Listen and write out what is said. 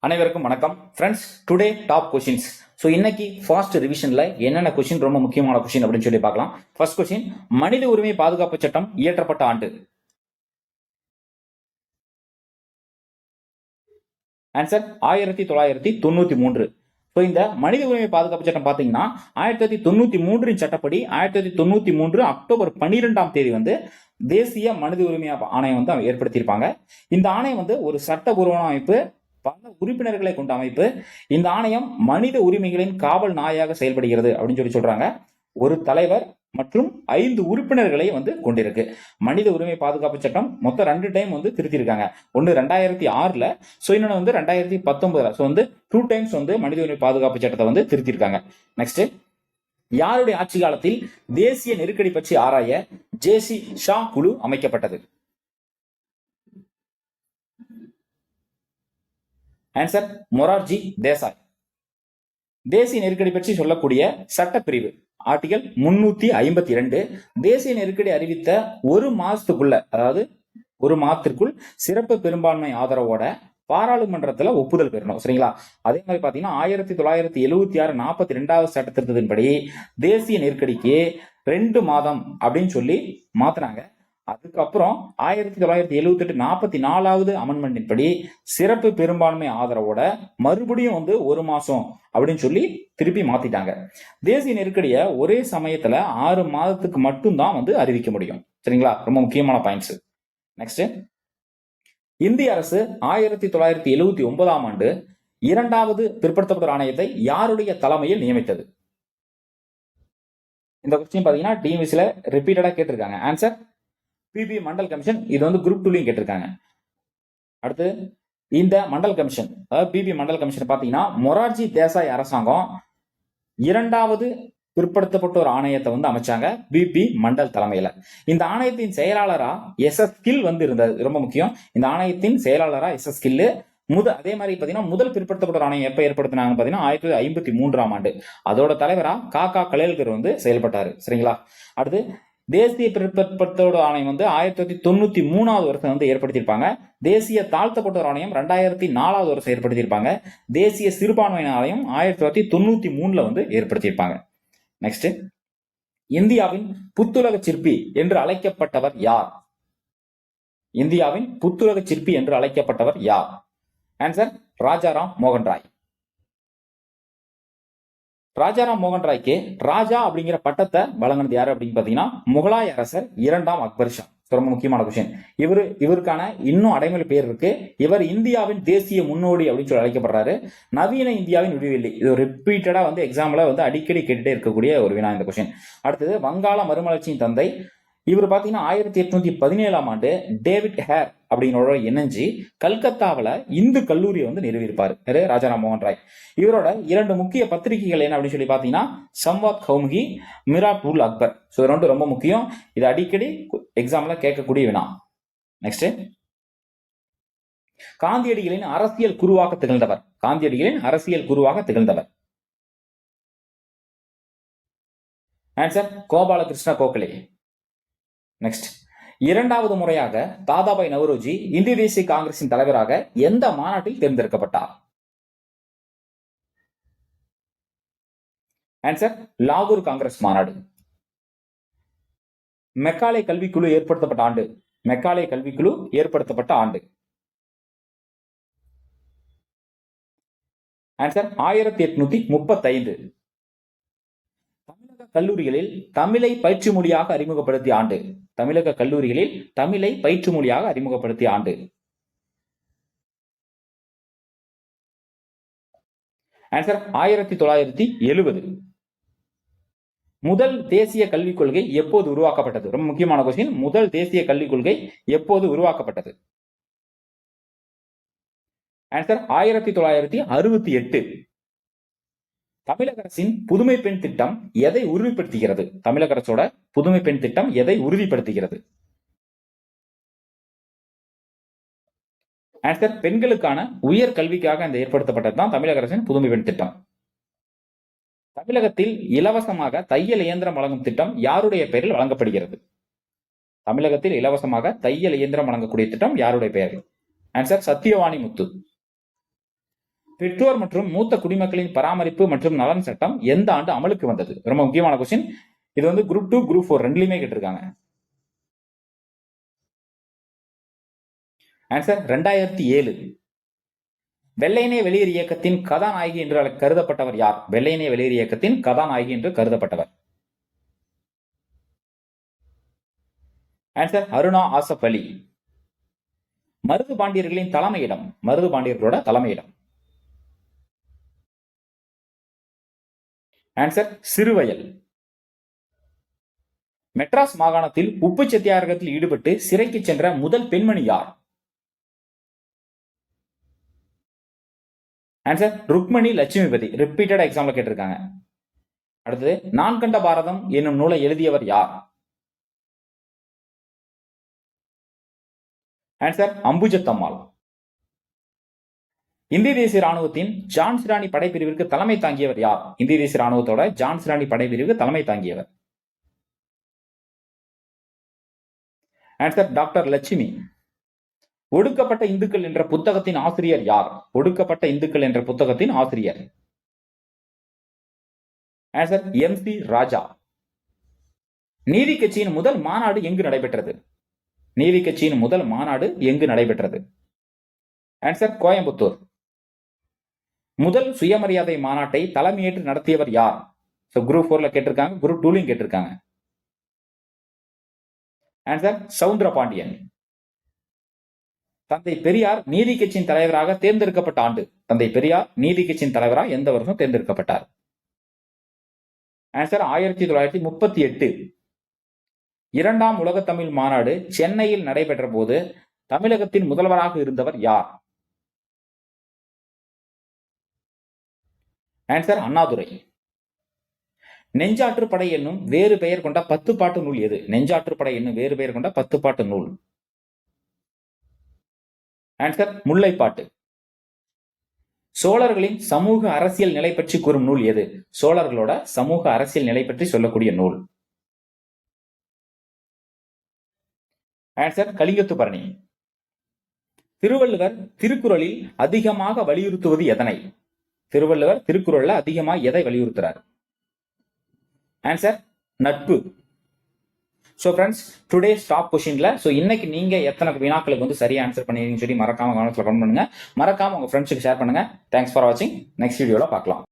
அனைவருக்கும் வணக்கம் friends. Today top questions. So இன்னைக்கு ஃபாஸ்ட் ரிவிஷன்ல என்னென்ன கொஷின் ரொம்ப முக்கியமான கொஷின் அப்படின்னு சொல்லி பார்க்கலாம். ஃபர்ஸ்ட் கொஷின், மனித உரிமை பாதுகாப்பு சட்டம் இயற்றப்பட்ட ஆண்டு. ஆன்சர் 1993. ஸோ இந்த மனித உரிமை பாதுகாப்பு சட்டம் பார்த்தீங்கன்னா 1993 சட்டப்படி 1993 அக்டோபர் 12ஆம் தேதி வந்து தேசிய மனித உரிமை ஆணையம் வந்து ஏற்படுத்தியிருப்பாங்க. இந்த ஆணையம் வந்து ஒரு சட்டபூர்வமான அமைப்பு, பல உறுப்பினர்களை கொண்ட அமைப்பு. இந்த ஆணையம் மனித உரிமைகளின் காவல் நாயாக செயல்படுகிறது அப்படின்னு சொல்லி சொல்றாங்க. ஒரு தலைவர் மற்றும் 5 உறுப்பினர்களை வந்து கொண்டிருக்கு. மனித உரிமை பாதுகாப்பு சட்டம் மொத்தம் 2 டைம் வந்து திருத்திருக்காங்க. ஒன்று 2006ல, ஸோ இன்னொன்று வந்து 2019ல. ஸோ வந்து 2 டைம்ஸ் வந்து மனித உரிமை பாதுகாப்பு சட்டத்தை வந்து திருத்திருக்காங்க. நெக்ஸ்ட், யாருடைய ஆட்சி காலத்தில் தேசிய நெருக்கடி பற்றி ஆராய ஜே.சி. ஷா குழு அமைக்கப்பட்டது? ஆன்சர் மொரார்ஜி தேசாய். தேசிய நெருக்கடி பற்றி சொல்லக்கூடிய சட்டப்பிரிவு ஆர்டிகல் 352. தேசிய நெருக்கடி அறிவித்த ஒரு மாதத்துக்குள்ள, அதாவது ஒரு மாதத்திற்குள் சிறப்பு பெரும்பான்மை ஆதரவோட பாராளுமன்றத்துல ஒப்புதல் பெறணும். சரிங்களா? அதே மாதிரி பாத்தீங்கன்னா 1976 42வது சட்ட திருத்தத்தின்படி தேசிய நெருக்கடிக்கு 2 மாதம் அப்படின்னு சொல்லி மாத்தினாங்க. அதுக்கப்புறம் 1978 44வது அமெண்ட்மெண்டின் படி சிறப்பு பெரும்பான்மை ஆதரவோட மறுபடியும் வந்து 1 மாசம் அப்படின்னு சொல்லி திருப்பி மாத்திட்டாங்க. தேசிய நெருக்கடியை ஒரே சமயத்துல 6 மாதத்துக்கு மட்டும்தான் வந்து அறிவிக்க முடியும். சரிங்களா? ரொம்ப முக்கியமான பாயிண்ட்ஸ். நெக்ஸ்ட், இந்திய அரசு 1979ஆம் ஆண்டு 2வது பிற்படுத்தப்பட்ட ஆணையத்தை யாருடைய தலைமையில் நியமித்தது? இந்த கொஸ்டின் பாத்தீங்கன்னா டிஎன்பிஎஸ்சில ரிப்பீட்டடா கேட்டிருக்காங்க. Answer B P Mandal commission. இது வந்து குரூப் 2லயும் கேட்டிருக்காங்க. அடுத்து, இந்த மண்டல் கமிஷன், அதாவது பிபி மண்டல் கமிஷன் பாத்தீங்கன்னா மொரார்ஜி தேசாய் அரசாங்கம் 2வது பிற்படுத்தப்பட்ட ஒரு ஆணையத்தை வந்து அமைச்சாங்க பிபி மண்டல் தலைமையில. இந்த ஆணையத்தின் செயலாளரா எஸ்.எஸ். கில் வந்து இருந்தது. ரொம்ப முக்கியம். இந்த ஆணையத்தின் செயலாளரா எஸ்.எஸ். கில். அதே மாதிரி பாத்தீங்கன்னா முதல் பிற்படுத்தப்பட்ட ஆணையம் எப்ப ஏற்படுத்தினாங்க பாத்தீங்கன்னா 1953ஆம் ஆண்டு. அதோட தலைவரா காக்கா கலேல்கர் வந்து செயல்பட்டாரு. சரிங்களா? அடுத்து, தேசிய பிற்படுத்தப்பட்டோர் ஆணையம் வந்து 1993வது வருஷம் வந்து ஏற்படுத்தியிருப்பாங்க. தேசிய தாழ்த்தப்பட்டோர் ஆணையம் 2004வது வருஷம் ஏற்படுத்தியிருப்பாங்க. தேசிய சிறுபான்மையினர் ஆணையம் 1993ல வந்து ஏற்படுத்தியிருப்பாங்க. நெக்ஸ்ட், இந்தியாவின் புத்துலக சிற்பி என்று அழைக்கப்பட்டவர் யார்? இந்தியாவின் புத்துலக சிற்பி என்று அழைக்கப்பட்டவர் யார்? ஆன்சர் ராஜாராம் மோகன் ராய். ராஜாராம் மோகன் ராய்க்கு ராஜா அப்படிங்கிற பட்டத்தை வழங்கினது யாரு அப்படின்னு பாத்தீங்கன்னா முகலாய அரசர் 2ஆம் அக்பர் ஷா. ரொம்ப முக்கியமான கொஸ்டின். இவருக்கான இன்னும் அடைமொழி பேர் இருக்கு. இவர் இந்தியாவின் தேசிய முன்னோடி அப்படின்னு சொல்லி அழைக்கப்படுறாரு. நவீன இந்தியாவின் விடிவெள்ளி. இது ரிப்பீட்டடா வந்து எக்ஸாம்ல வந்து அடிக்கடி கேட்டுட்டே இருக்கக்கூடிய ஒரு வினா இந்த கொஸ்டின். அடுத்தது, வங்காள மறுமலர்ச்சியின் தந்தை. இவர் பாத்தீங்கன்னா 1817ஆம் ஆண்டு டேவிட் ஹேர் அப்படிங்கிறோட இணைஞ்சு கல்கத்தாவில் இந்து கல்லூரியை வந்து நிறுவியிருப்பாரு ராஜாராம் மோகன் ராய். இவரோட 2 முக்கிய பத்திரிகைகள் என்ன அப்படின்னு சொல்லி பாத்தீங்கன்னா சம்வாத் கௌமுகி, மிராட் உல் அக்பர். ஸோ 2 ரொம்ப முக்கியம். இது அடிக்கடி எக்ஸாம்ல கேட்கக்கூடிய வினா. நெக்ஸ்ட், காந்தியடிகளின் அரசியல் குருவாக திகழ்ந்தவர். காந்தியடிகளின் அரசியல் குருவாக திகழ்ந்தவர். ஆன்சர் கோபாலகிருஷ்ண கோகலே. நெக்ஸ்ட், 2வது முறையாக தாதாபாய் நவ்ரோஜி இந்திய தேசிய காங்கிரசின் தலைவராக எந்த மாநாட்டில் தேர்ந்தெடுக்கப்பட்டார்? ஆன்சர் லாகூர் காங்கிரஸ் மாநாடு. மெக்காலே கல்விக்குழு ஏற்படுத்தப்பட்ட ஆண்டு. மெக்காலே கல்விக்குழு ஏற்படுத்தப்பட்ட ஆண்டு. ஆன்சர் 1835. தமிழக கல்லூரிகளில் தமிழை பயிற்று மொழியாக அறிமுகப்படுத்திய ஆண்டு. தமிழக கல்லூரிகளில் தமிழை பயிற்று மொழியாக அறிமுகப்படுத்திய ஆண்டு. ஆன்சர் 1970. முதல் தேசிய கல்விக் கொள்கை எப்போது உருவாக்கப்பட்டது? ரொம்ப முக்கியமான கொஸ்டின். முதல் தேசிய கல்விக் கொள்கை எப்போது உருவாக்கப்பட்டது? ஆன்சர் 1968. தமிழக அரசின் புதுமை பெண் திட்டம் எதை உறுதிப்படுத்துகிறது? தமிழக அரசோட புதுமை பெண் திட்டம் எதை உறுதிப்படுத்துகிறது? ஆன்சர் பெண்களுக்கான உயர் கல்விக்காக இந்த ஏற்படுத்தப்பட்டதுதான் தமிழக அரசின் புதுமை பெண் திட்டம். தமிழகத்தில் இலவசமாக தையல் இயந்திரம் வழங்கும் திட்டம் யாருடைய பெயரில் வழங்கப்படுகிறது? தமிழகத்தில் இலவசமாக தையல் இயந்திரம் வழங்கக்கூடிய திட்டம் யாருடைய பெயரில்? ஆன்சர் சத்தியவாணி முத்து. பெற்றோர் மற்றும் மூத்த குடிமக்களின் பராமரிப்பு மற்றும் நலன் சட்டம் எந்த ஆண்டு அமலுக்கு வந்தது? ரொம்ப முக்கியமான கொஸ்டின். இது வந்து குரூப் 2 குரூப் 4 ரெண்டுலயுமே கேட்டிருக்காங்க. ஆன்சர் 2007. வெள்ளையனே வெளியேறு இயக்கத்தின் கதாநாயகி என்று கருதப்பட்டவர் யார்? வெள்ளையனே வெளியேறு இயக்கத்தின் கதாநாயகி என்று கருதப்பட்டவர். ஆன்சர் அருணா ஆசப் அலி. மருது பாண்டியர்களின் தலைமையிடம், மருது பாண்டியர்களோட தலைமையிடம். ஆன்சர் சிறுவயல். மெட்ராஸ் மாகாணத்தில் உப்பு சத்தியாகிரகத்தில் ஈடுபட்டு சிறைக்கு சென்ற முதல் பெண்மணி யார்? ஆன்சர் ருக்மணி லட்சுமிபதி. ரிப்பீட்டட் எக்ஸாம்ல கேட்டிருக்காங்க. அடுத்தது, நான் கண்ட பாரதம் என்னும் நூலை எழுதியவர் யார்? ஆன்சர் அம்புஜத்தம்மாள். இந்திய தேசிய ராணுவத்தின் ஜான்சிராணி படைப்பிரிவிற்கு தலைமை தாங்கியவர் யார்? இந்திய தேசிய ராணுவத்தோட ஜான்சிராணி படைப்பிரிவுக்கு தலைமை தாங்கியவர். Answer doctor Lakshmi. ஒடுக்கப்பட்ட இந்துக்கள் என்ற புத்தகத்தின் ஆசிரியர் யார்? ஒடுக்கப்பட்ட இந்துக்கள் என்ற புத்தகத்தின் ஆசிரியர். ஆன்சர் MC ராஜா. நீதி கட்சியின் முதல் மாநாடு எங்கு நடைபெற்றது? நீதி கட்சியின் முதல் மாநாடு எங்கு நடைபெற்றது? ஆன்சர் கோயம்புத்தூர். முதல் சுயமரியாதை மாநாட்டை தலைமையேற்று நடத்தியவர் யார்? குரூப் 4ல கேட்டிருக்காங்க, குரூப் 2லயும் கேட்டிருக்காங்க. ஆன்சர் சவுந்தரபாண்டியன். தந்தை பெரியார் நீதி கட்சியின் தலைவராக தேர்ந்தெடுக்கப்பட்ட ஆண்டு. தந்தை பெரியார் நீதி கட்சியின் தலைவராக எந்த வருஷம் தேர்ந்தெடுக்கப்பட்டார்? ஆன்சர் 1938. இரண்டாம் உலக தமிழ் மாநாடு சென்னையில் நடைபெற்ற போது தமிழகத்தின் முதல்வராக இருந்தவர் யார்? ஆன்சர் அண்ணாதுரை. நெஞ்சாற்றுப்படை என்னும் வேறு பெயர் கொண்ட 10 பாட்டு நூல் எது? நெஞ்சாற்றுப்படை என்னும் வேறு பெயர் கொண்ட 10 பாட்டு நூல். ஆன்சர் முல்லைப்பாட்டு. சோழர்களின் சமூக அரசியல் நிலை பற்றி கூறும் நூல் எது? சோழர்களோட சமூக அரசியல் நிலை பற்றி சொல்லக்கூடிய நூல். ஆன்சர் கலிங்கத்துப்பரணி. திருவள்ளுவர் திருக்குறளில் அதிகமாக வலியுறுத்துவது எதனை? திருவள்ளுவர் திருக்குறள்ல அதிகமாக எதை வலியுறுத்துறார்? ஆன்சர் நட்பு. ஸோ ஃப்ரெண்ட்ஸ், டுடே ஸ்டாப் கொஸ்டின்ல இன்னைக்கு நீங்க எத்தனை வினாக்களுக்கு வந்து சரியா ஆன்சர் பண்ணிருக்கீங்கன்னு சொல்லி மறக்காம கமெண்ட்ஸ்ல கமெண்ட் பண்ணுங்க. மறக்காம உங்க ஃப்ரெண்ட்ஸுக்கு ஷேர் பண்ணுங்க. தேங்க்ஸ் ஃபார் வாட்சிங். நெக்ஸ்ட் வீடியோல பார்க்கலாம்.